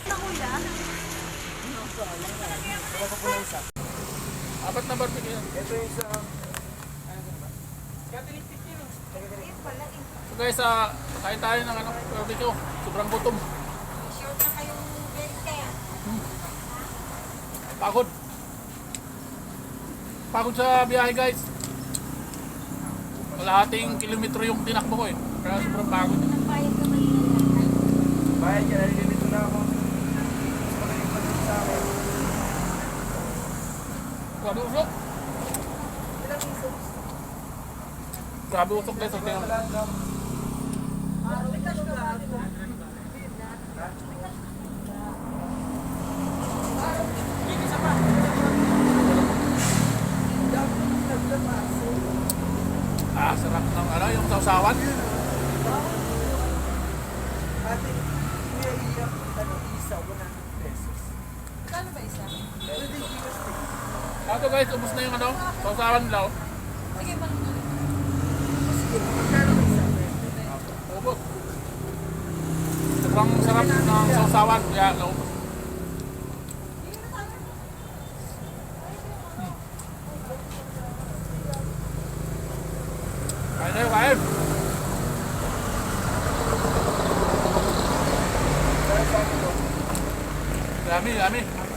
na kuya. Wala pa po na isa. Apat na barbecue yan. Ito yung sa... So guys, kain tayo ng barbecue. Sobrang gutom. Short na kayong bente. Pagod. Pagod sa biyahe guys. Kalahating kilometro yung tinakbo ko eh. Kaya sobrang pagod. Nagbayad ka man yun. Bayan ka, nalilito na ako. Mas magaling pa dito sa akin. Grabe usok. Ilang piso? Grabe usok guys. Wala ka lang daw. Sarap ng yung sausawan. Ate, kuya iyak, isa, 100 pesos. Kano ba isa? Pwede gigas stick. Ito guys, ubos na yung sausawan nila. Sige, balik. Sige, magkano ba isa? Ubos. Sobrang sarap ng sausawan. Kaya naubos. Kain tayo, kain. Yummy, yummy.